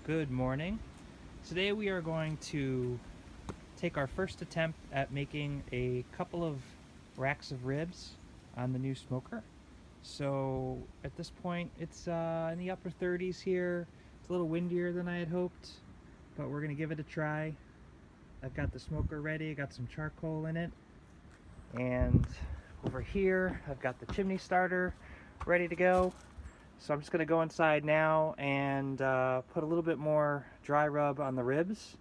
Good morning. Today we are going to take our first attempt at making a couple of racks of ribs on the new smoker. So at this point it's in the upper 30s here. It's a little windier than I had hoped, but we're gonna give it a try. I've got the smoker ready, I got some charcoal in it, and over here I've got the chimney starter ready to go. So I'm just going to go inside now and put a little bit more dry rub on the ribs,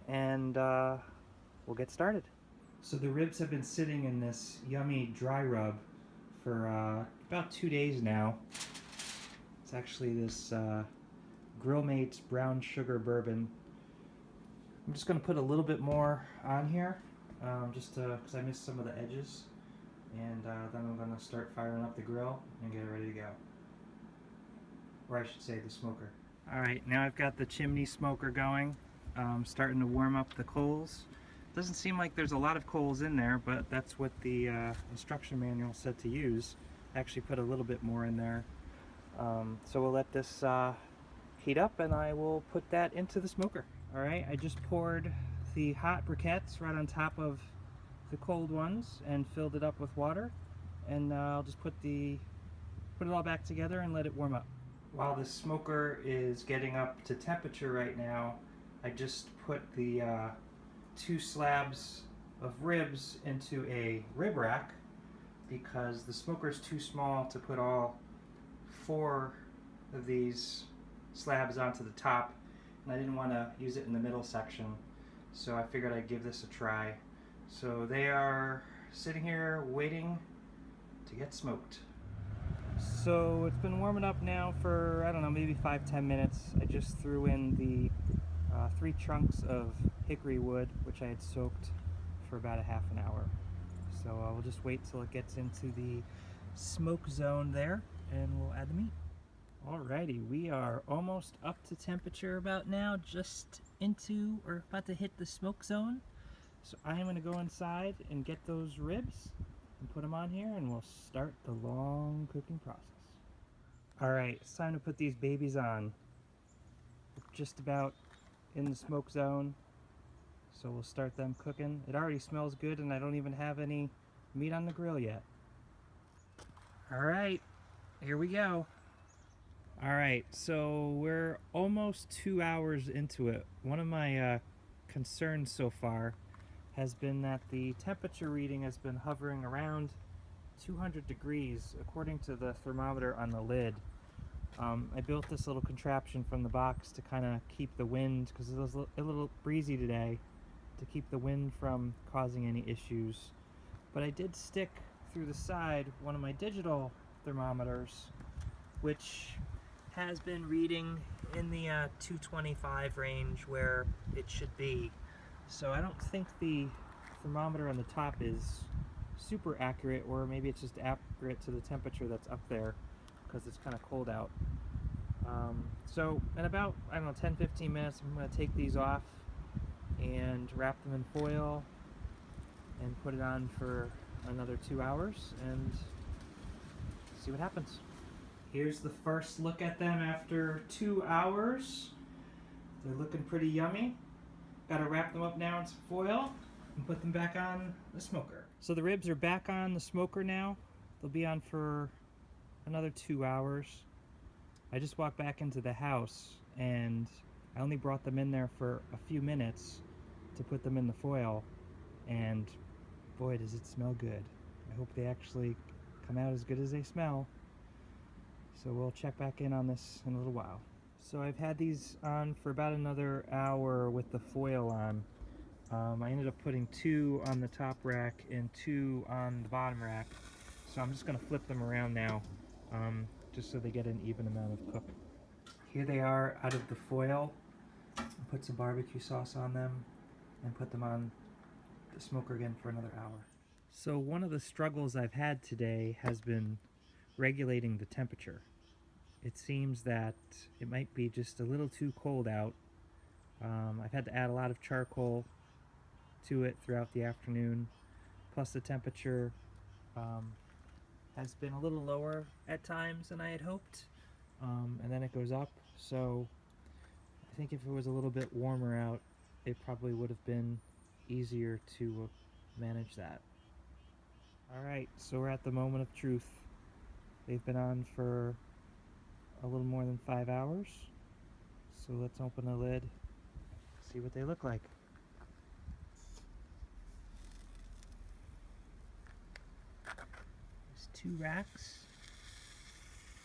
and we'll get started. So the ribs have been sitting in this yummy dry rub for about 2 days now. It's actually this Grill Mates brown sugar bourbon. I'm just going to put a little bit more on here, just because I missed some of the edges, and then I'm going to start firing up the grill and get it ready to go. Or I should say the smoker. Alright, now I've got the chimney smoker going, starting to warm up the coals. Doesn't seem like there's a lot of coals in there, but that's what the instruction manual said to use. I actually put a little bit more in there. So we'll let this heat up and I will put that into the smoker. Alright, I just poured the hot briquettes right on top of the cold ones and filled it up with water, and I'll just put it all back together and let it warm up. While the smoker is getting up to temperature right now, I just put the 2 slabs of ribs into a rib rack because the smoker is too small to put all 4 of these slabs onto the top, and I didn't want to use it in the middle section, so I figured I'd give this a try. So they are sitting here waiting to get smoked. So it's been warming up now for, I don't know, maybe 5-10 minutes. I just threw in the 3 chunks of hickory wood, which I had soaked for about a half an hour. So we'll just wait till it gets into the smoke zone there, and we'll add the meat. Alrighty, we are almost up to temperature about now, just into or about to hit the smoke zone. So I am going to go inside and get those ribs and put them on here, and we'll start the long cooking process. Alright, it's time to put these babies on. We're just about in the smoke zone, so we'll start them cooking. It already smells good and I don't even have any meat on the grill yet. Alright, here we go. Alright, so we're almost 2 hours into it. One of my concerns so far has been that the temperature reading has been hovering around 200 degrees according to the thermometer on the lid. I built this little contraption from the box to kind of keep the wind, because it was a little breezy today, to keep the wind from causing any issues. But I did stick through the side one of my digital thermometers, which has been reading in the 225 range where it should be. So I don't think the thermometer on the top is super accurate, or maybe it's just accurate to the temperature that's up there because it's kind of cold out. So in about, I don't know, 10-15 minutes, I'm going to take these off and wrap them in foil and put it on for another 2 hours and see what happens. Here's the first look at them after 2 hours. They're looking pretty yummy. Gotta wrap them up now in some foil and put them back on the smoker. So the ribs are back on the smoker now. They'll be on for another 2 hours. I just walked back into the house and I only brought them in there for a few minutes to put them in the foil, and boy does it smell good. I hope they actually come out as good as they smell. So we'll check back in on this in a little while. So I've had these on for about another hour with the foil on. I ended up putting 2 on the top rack and 2 on the bottom rack. So I'm just going to flip them around now, just so they get an even amount of cook. Here they are out of the foil. Put some barbecue sauce on them and put them on the smoker again for another hour. So one of the struggles I've had today has been regulating the temperature. It seems that it might be just a little too cold out. I've had to add a lot of charcoal to it throughout the afternoon, plus the temperature has been a little lower at times than I had hoped, and then it goes up. So I think if it was a little bit warmer out, it probably would have been easier to manage that. Alright, so we're at the moment of truth. They've been on for a little more than 5 hours. So let's open the lid, see what they look like. There's 2 racks.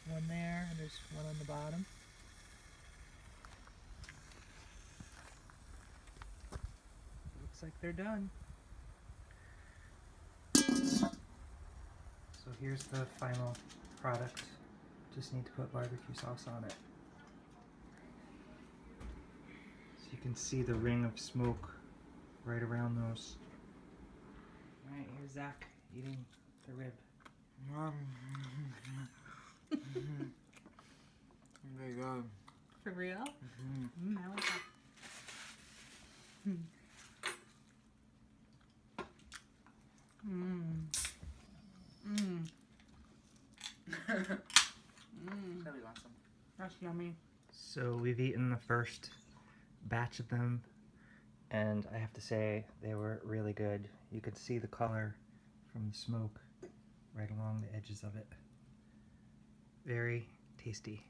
One there, and there's one on the bottom. Looks like they're done. So here's the final product. Just need to put barbecue sauce on it. So you can see the ring of smoke right around those. Alright, here's Zach eating the rib. Very good. For real? Mm-hmm. I like that. That'd be awesome. That's yummy. So we've eaten the first batch of them, and I have to say they were really good. You could see the color from the smoke right along the edges of it. Very tasty.